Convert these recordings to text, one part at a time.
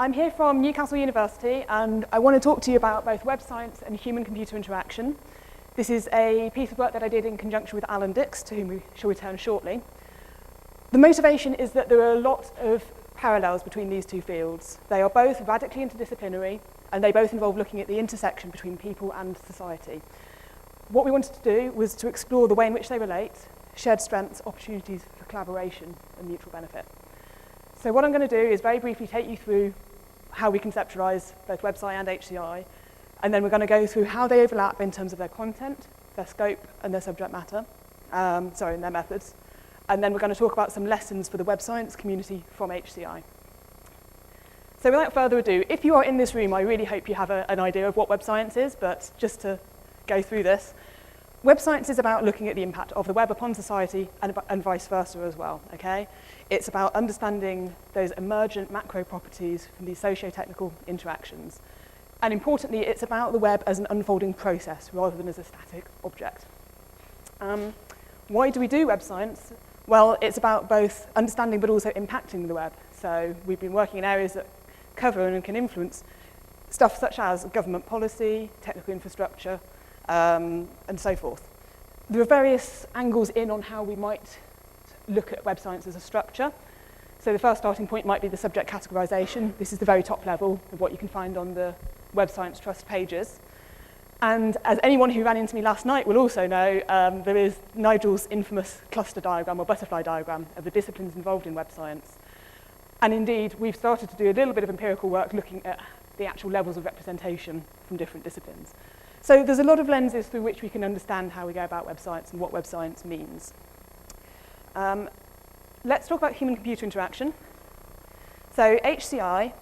I'm here from Newcastle University, and I want to talk to you about both web science and human-computer interaction. This is a piece of work that I did in conjunction with Alan Dix, to whom we shall return shortly. The motivation is that there are a lot of parallels between these two fields. They are both radically interdisciplinary, and they both involve looking at the intersection between people and society. What we wanted to do was to explore the way in which they relate, shared strengths, opportunities for collaboration and mutual benefit. So what I'm going to do is very briefly take you through how we conceptualize both WebSci and HCI, and then we're going to go through how they overlap in terms of their content, their scope, and their subject matter, and their methods. And then we're going to talk about some lessons for the web science community from HCI. So without further ado, if you are in this room, I really hope you have an idea of what web science is, but just to go through this, web science is about looking at the impact of the web upon society and vice versa as well, okay? It's about understanding those emergent macro properties from these socio-technical interactions. And importantly, it's about the web as an unfolding process rather than as a static object. Why do we do web science? Well, it's about both understanding but also impacting the web. So we've been working in areas that cover and can influence stuff such as government policy, technical infrastructure, and so forth. There are various angles in on how we might look at web science as a structure. So the first starting point might be the subject categorization. This is the very top level of what you can find on the Web Science Trust pages. And as anyone who ran into me last night will also know, there is Nigel's infamous cluster diagram or butterfly diagram of the disciplines involved in web science. And indeed, we've started to do a little bit of empirical work looking at the actual levels of representation from different disciplines. So there's a lot of lenses through which we can understand how we go about web science and what web science means. Let's talk about human-computer interaction. So HCI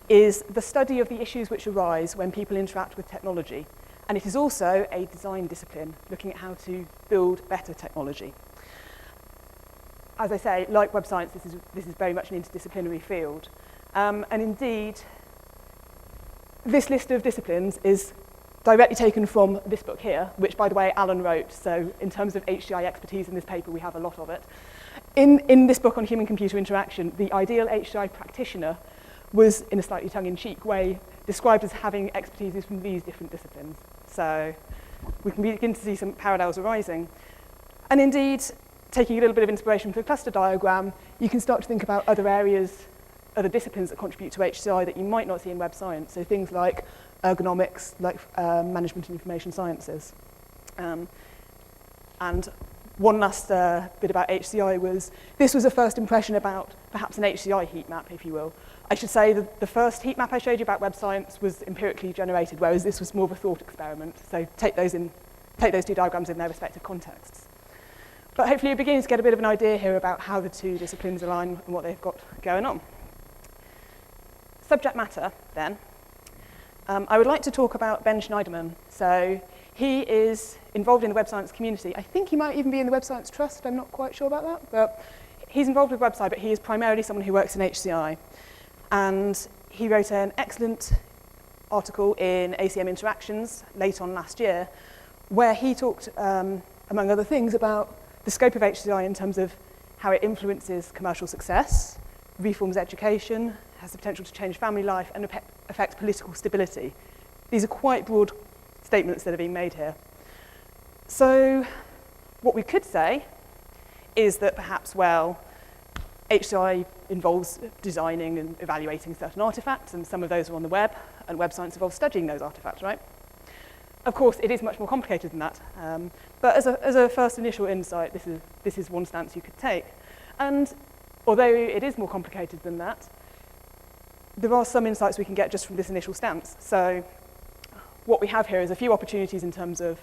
is the study of the issues which arise when people interact with technology. And it is also a design discipline, looking at how to build better technology. As I say, like web science, this is very much an interdisciplinary field. And indeed, this list of disciplines is directly taken from this book here, which, by the way, Alan wrote. So in terms of HCI expertise in this paper, we have a lot of it. In this book on human-computer interaction, the ideal HCI practitioner was, in a slightly tongue-in-cheek way, described as having expertise from these different disciplines. So we can begin to see some parallels arising. And indeed, taking a little bit of inspiration from the cluster diagram, you can start to think about other areas, other disciplines that contribute to HCI that you might not see in web science. So things like ergonomics, like management and information sciences. And one last bit about HCI was, this was a first impression about perhaps an HCI heat map, if you will. I should say that the first heat map I showed you about web science was empirically generated, whereas this was more of a thought experiment. So take those two diagrams in their respective contexts. But hopefully you're beginning to get a bit of an idea here about how the two disciplines align and what they've got going on. Subject matter, then. I would like to talk about Ben Schneiderman. So he is involved in the web science community. I think he might even be in the Web Science Trust. I'm not quite sure about that. But he's involved with WebSci, but he is primarily someone who works in HCI. And he wrote an excellent article in ACM Interactions late on last year, where he talked, among other things, about the scope of HCI in terms of how it influences commercial success, reforms education, has the potential to change family life, and affect political stability. These are quite broad statements that are being made here. So what we could say is that perhaps, well, HCI involves designing and evaluating certain artifacts, and some of those are on the web, and web science involves studying those artifacts, right? Of course, it is much more complicated than that. But as a first initial insight, this is one stance you could take. And although it is more complicated than that, there are some insights we can get just from this initial stance. So what we have here is a few opportunities in terms of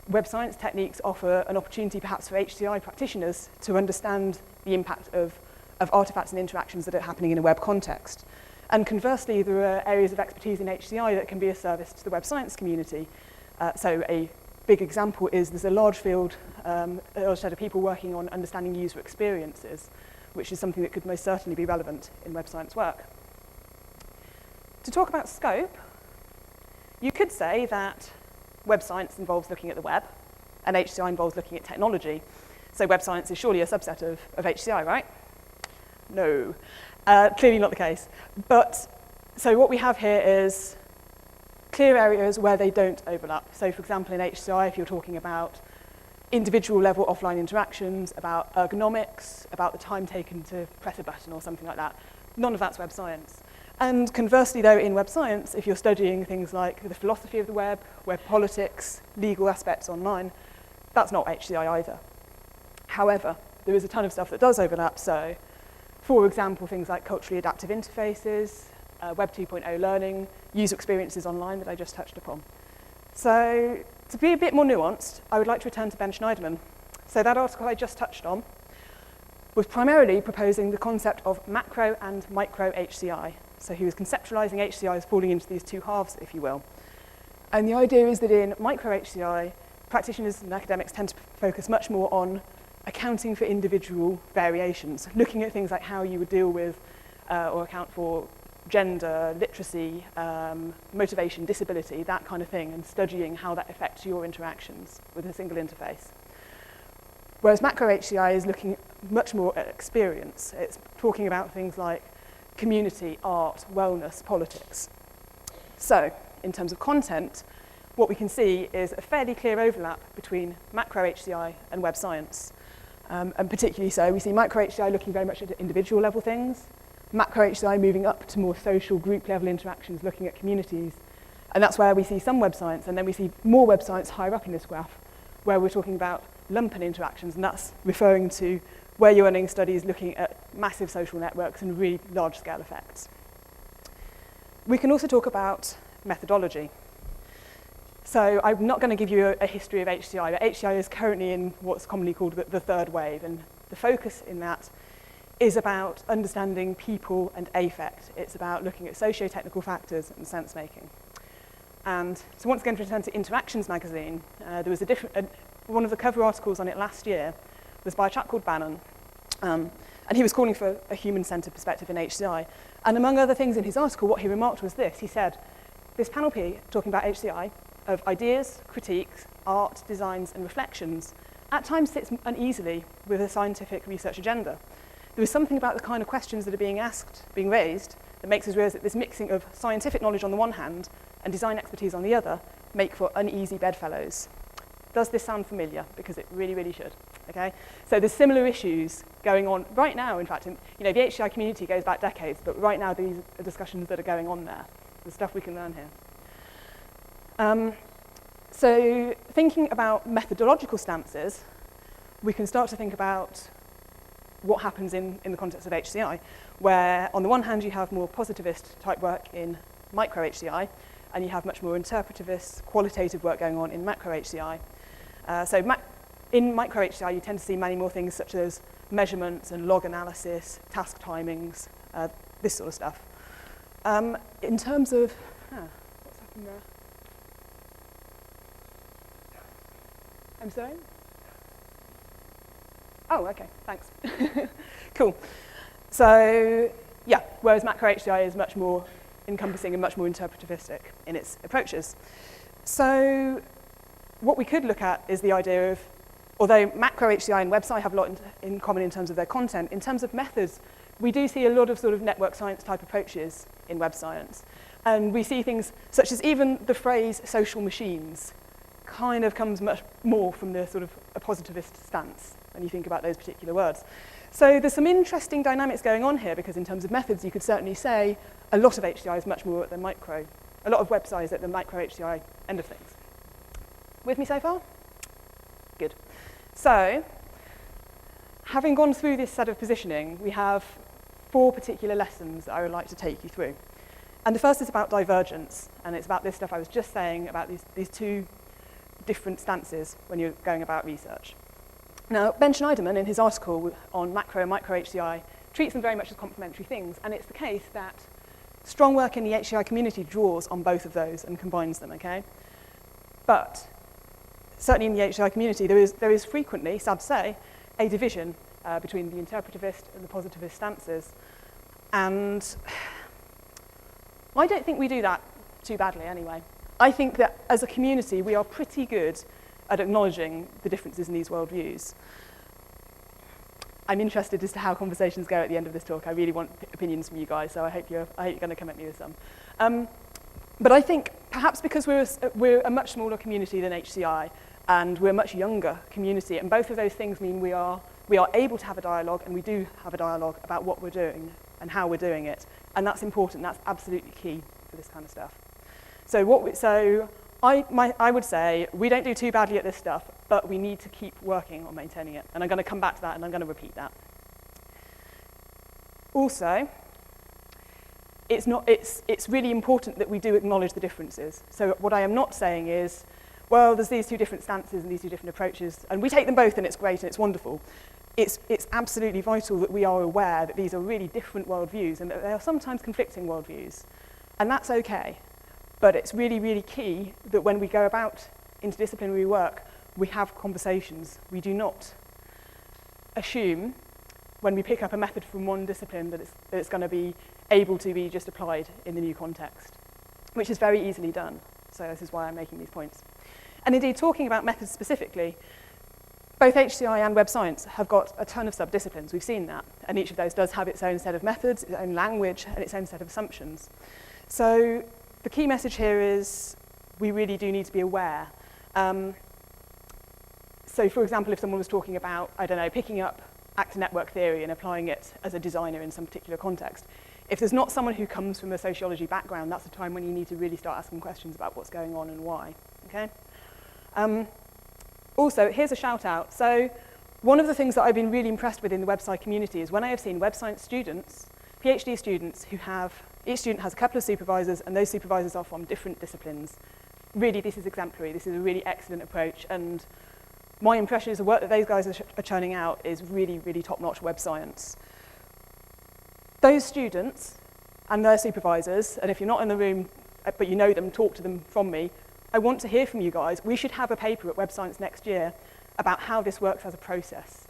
web science techniques offer an opportunity perhaps for HCI practitioners to understand the impact of artifacts and interactions that are happening in a web context. And conversely, there are areas of expertise in HCI that can be a service to the web science community. So a big example is there's a large field, a large set of people working on understanding user experiences, which is something that could most certainly be relevant in web science work. To talk about scope, you could say that web science involves looking at the web, and HCI involves looking at technology. So web science is surely a subset of HCI, right? No, clearly not the case. But So what we have here is clear areas where they don't overlap. So for example, in HCI, if you're talking about individual level offline interactions, about ergonomics, about the time taken to press a button or something like that, none of that's web science. And conversely, though, in web science, if you're studying things like the philosophy of the web politics, legal aspects online, that's not HCI either. However, there is a ton of stuff that does overlap. So, for example, things like culturally adaptive interfaces, Web 2.0 learning, user experiences online that I just touched upon. So, to be a bit more nuanced, I would like to return to Ben Schneiderman. So that article I just touched on was primarily proposing the concept of macro and micro HCI. So he was conceptualizing HCI as falling into these two halves, if you will. And the idea is that in micro HCI, practitioners and academics tend to focus much more on accounting for individual variations, looking at things like how you would deal with or account for gender, literacy, motivation, disability, that kind of thing, and studying how that affects your interactions with a single interface. Whereas macro HCI is looking much more at experience. It's talking about things like community, art, wellness, politics. So, in terms of content, what we can see is a fairly clear overlap between macro HCI and web science. And particularly so, we see micro HCI looking very much at individual level things, macro HCI moving up to more social group level interactions, looking at communities. And that's where we see some web science, and then we see more web science higher up in this graph, where we're talking about lumpen interactions, and that's referring to where you're running studies looking at massive social networks and really large-scale effects. We can also talk about methodology. So I'm not going to give you a history of HCI, but HCI is currently in what's commonly called the third wave, and the focus in that is about understanding people and affect. It's about looking at socio-technical factors and sense-making. And so once again, to return to Interactions magazine, there was one of the cover articles on it last year was by a chap called Bannon, and he was calling for a human-centered perspective in HCI. And among other things in his article, what he remarked was this. He said, this panel P, talking about HCI, of ideas, critiques, art, designs, and reflections, at times sits uneasily with a scientific research agenda. There is something about the kind of questions that are being asked, being raised, that makes us realize that this mixing of scientific knowledge on the one hand and design expertise on the other make for uneasy bedfellows. Does this sound familiar? Because it really, really should. Okay? So there's similar issues going on right now. In fact, the HCI community goes back decades, but right now these are discussions that are going on there. There's stuff we can learn here. So thinking about methodological stances, we can start to think about what happens in the context of HCI, where on the one hand you have more positivist type work in micro HCI, and you have much more interpretivist, qualitative work going on in macro HCI. In micro HCI, you tend to see many more things such as measurements and log analysis, task timings, this sort of stuff. In terms of, what's happened there? I'm sorry? Oh, okay, thanks. Cool. So, yeah, whereas macro HCI is much more encompassing and much more interpretivistic in its approaches. So, what we could look at is the idea of, although macro HCI and WebSci have a lot in common in terms of their content, in terms of methods, we do see a lot of sort of network science type approaches in web science. And we see things such as even the phrase social machines kind of comes much more from the sort of a positivist stance when you think about those particular words. So there's some interesting dynamics going on here, because in terms of methods, you could certainly say a lot of HCI is much more at the micro, a lot of WebSci is at the micro HCI end of things. With me so far? Good. So, having gone through this set of positioning, we have 4 particular lessons that I would like to take you through. And the first is about divergence, and it's about this stuff I was just saying about these 2 different stances when you're going about research. Now, Ben Schneiderman, in his article on macro and micro HCI, treats them very much as complementary things, and it's the case that strong work in the HCI community draws on both of those and combines them, okay? But certainly in the HCI community, there is frequently, sad to say, a division between the interpretivist and the positivist stances. And I don't think we do that too badly anyway. I think that as a community, we are pretty good at acknowledging the differences in these worldviews. I'm interested as to how conversations go at the end of this talk. I really want opinions from you guys, so I hope you're going to come at me with some. But I think perhaps because we're a much smaller community than HCI, and we're a much younger community, and both of those things mean we are able to have a dialogue, and we do have a dialogue about what we're doing and how we're doing it, and that's important. That's absolutely key for this kind of stuff. So I would say we don't do too badly at this stuff, but we need to keep working on maintaining it, and I'm going to come back to that, and I'm going to repeat that. Also, it's really important that we do acknowledge the differences. So what I am not saying is, well, there's these two different stances and these two different approaches, and we take them both and it's great and it's wonderful. It's absolutely vital that we are aware that these are really different worldviews and that they are sometimes conflicting worldviews. And that's okay. But it's really, really key that when we go about interdisciplinary work, we have conversations. We do not assume when we pick up a method from one discipline that it's going to be able to be just applied in the new context, which is very easily done. So this is why I'm making these points. And indeed, talking about methods specifically, both HCI and web science have got a ton of sub-disciplines. We've seen that. And each of those does have its own set of methods, its own language, and its own set of assumptions. So the key message here is we really do need to be aware. So for example, if someone was talking about, I don't know, picking up actor network theory and applying it as a designer in some particular context, if there's not someone who comes from a sociology background, that's the time when you need to really start asking questions about what's going on and why. Okay? Also, here's a shout out. So one of the things that I've been really impressed with in the WebSci community is when I have seen web science students, PhD students, each student has a couple of supervisors, and those supervisors are from different disciplines. Really, this is exemplary. This is a really excellent approach, and my impression is the work that those guys are churning out is really, really top-notch web science. Those students and their supervisors, and if you're not in the room, but you know them, talk to them from me, I want to hear from you guys. We should have a paper at Web Science next year about how this works as a process,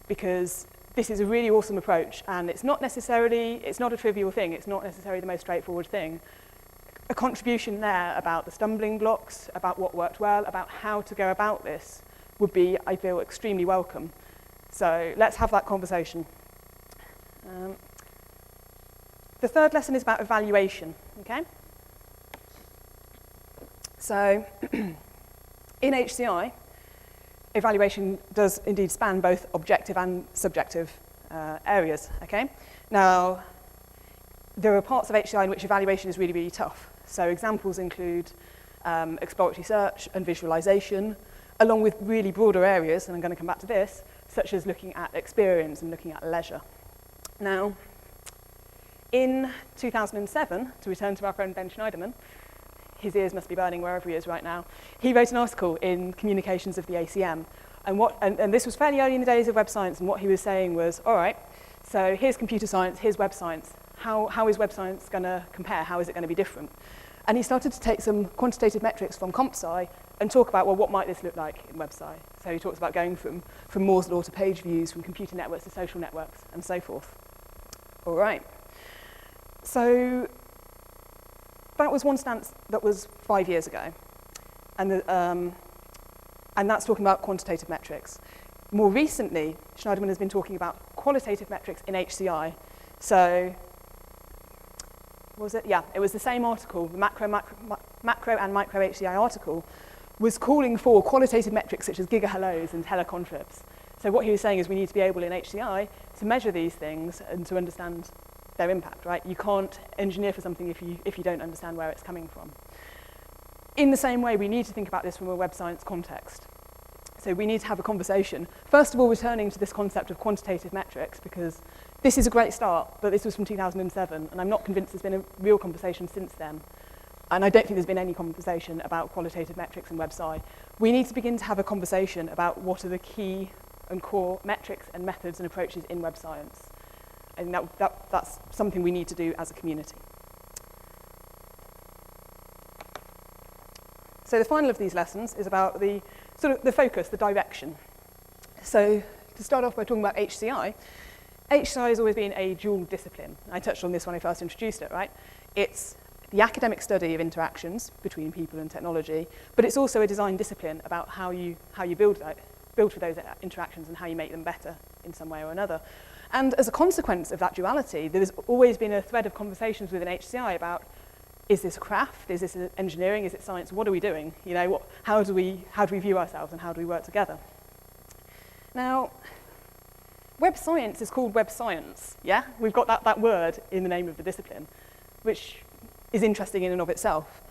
because this is a really awesome approach, and it's not a trivial thing, it's not necessarily the most straightforward thing. A contribution there about the stumbling blocks, about what worked well, about how to go about this would be, I feel, extremely welcome. So let's have that conversation. The third lesson is about evaluation, okay? So in HCI, evaluation does indeed span both objective and subjective areas, okay? Now, there are parts of HCI in which evaluation is really, really tough. So examples include exploratory search and visualization, along with really broader areas, and I'm going to come back to this, such as looking at experience and looking at leisure. Now, in 2007, to return to our friend Ben Schneiderman, his ears must be burning wherever he is right now, he wrote an article in Communications of the ACM. And this was fairly early in the days of web science, and what he was saying was, all right, so here's computer science, here's web science. How is web science going to compare? How is it going to be different? And he started to take some quantitative metrics from CompSci and talk about, well, what might this look like in WebSci? So he talks about going from Moore's law to page views, from computer networks to social networks, and so forth. All right. So that was one stance that was 5 years ago. And that's talking about quantitative metrics. More recently, Schneiderman has been talking about qualitative metrics in HCI. So, what was it? Yeah, it was the same article, the macro and micro HCI article, was calling for qualitative metrics such as gigahellos and telecontrips. So what he was saying is we need to be able in HCI to measure these things and to understand their impact, right? You can't engineer for something if you don't understand where it's coming from. In the same way, we need to think about this from a web science context. So we need to have a conversation. First of all, returning to this concept of quantitative metrics, because this is a great start, but this was from 2007, and I'm not convinced there's been a real conversation since then. And I don't think there's been any conversation about qualitative metrics in WebSci. We need to begin to have a conversation about what are the key and core metrics and methods and approaches in web science. And that's something we need to do as a community. So the final of these lessons is about the sort of the focus, the direction. So to start off by talking about HCI, HCI has always been a dual discipline. I touched on this when I first introduced it, right? It's the academic study of interactions between people and technology, but it's also a design discipline about how you build build for those interactions and how you make them better in some way or another. And as a consequence of that duality, there has always been a thread of conversations within HCI about, is this a craft? Is this engineering? Is it science? What are we doing? You know, how do we view ourselves and how do we work together? Now, web science is called web science, yeah? We've got that word in the name of the discipline, which is interesting in and of itself.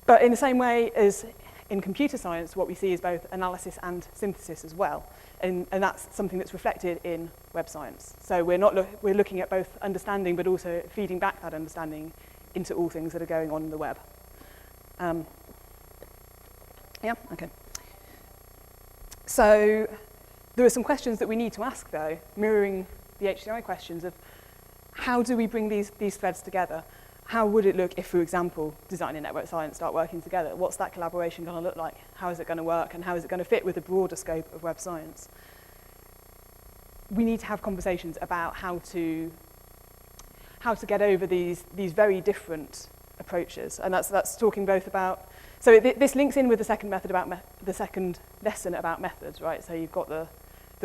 But in the same way as in computer science, what we see is both analysis and synthesis as well. And that's something that's reflected in web science. So we're looking at both understanding, but also feeding back that understanding into all things that are going on in the web. Yeah, okay. So there are some questions that we need to ask, though, mirroring the HCI questions of how do we bring these threads together? How would it look if, for example, design and network science start working together? What's that collaboration going to look like? How is it going to work? And how is it going to fit with the broader scope of web science? We need to have conversations about how to get over these very different approaches. And that's talking both about, so this links in with the second method about the second lesson about methods, right? So you've got the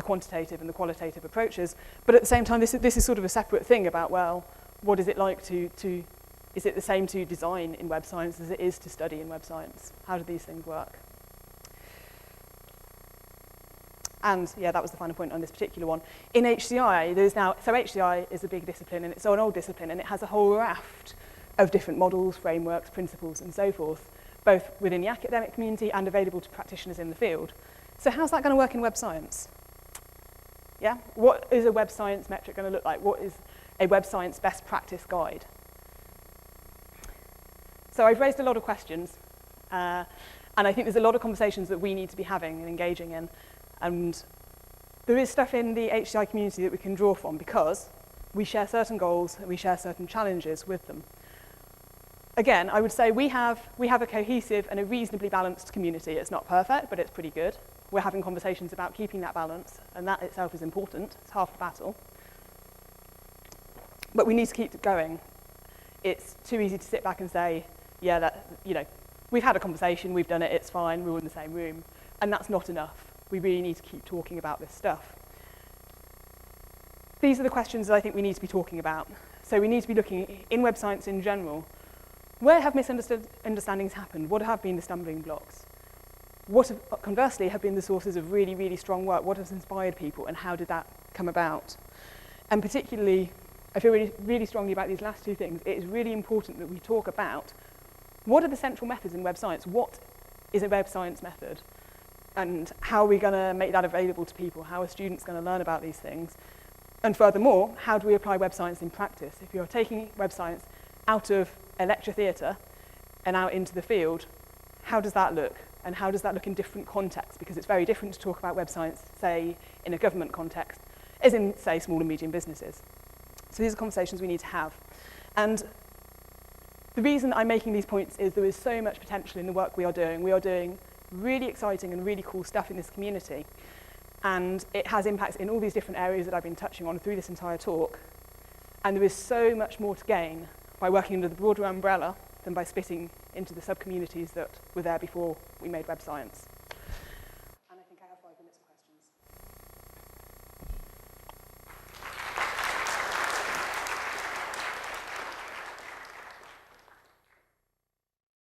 quantitative and the qualitative approaches, but at the same time, this is sort of a separate thing about, well, what is it like is it the same to design in web science as it is to study in web science? How do these things work? And yeah, that was the final point on this particular one. In HCI, so HCI is a big discipline, and it's an old discipline, and it has a whole raft of different models, frameworks, principles, and so forth, both within the academic community and available to practitioners in the field. So how's that going to work in web science? Yeah, what is a web science metric going to look like? What is a web science best practice guide? So I've raised a lot of questions, and I think there's a lot of conversations that we need to be having and engaging in. And there is stuff in the HCI community that we can draw from because we share certain goals and we share certain challenges with them. Again, I would say we have a cohesive and a reasonably balanced community. It's not perfect, but it's pretty good. We're having conversations about keeping that balance, and that itself is important. It's half the battle. But we need to keep going. It's too easy to sit back and say, yeah, we've had a conversation, we've done it, it's fine, we're all in the same room. And that's not enough. We really need to keep talking about this stuff. These are the questions that I think we need to be talking about. So we need to be looking in web science in general. Where have misunderstandings happened? What have been the stumbling blocks? What, conversely, have been the sources of really, really strong work? What has inspired people, and how did that come about? And particularly, I feel really, really strongly about these last two things. It is really important that we talk about what are the central methods in web science? What is a web science method? And how are we going to make that available to people? How are students going to learn about these things? And furthermore, how do we apply web science in practice? If you're taking web science out of a lecture theatre and out into the field, how does that look? And how does that look in different contexts? Because it's very different to talk about web science, say, in a government context, as in, say, small and medium businesses. So these are conversations we need to have. And the reason I'm making these points is there is so much potential in the work we are doing. We are doing really exciting and really cool stuff in this community. And it has impacts in all these different areas that I've been touching on through this entire talk. And there is so much more to gain by working under the broader umbrella than by splitting into the sub-communities that were there before we made web science.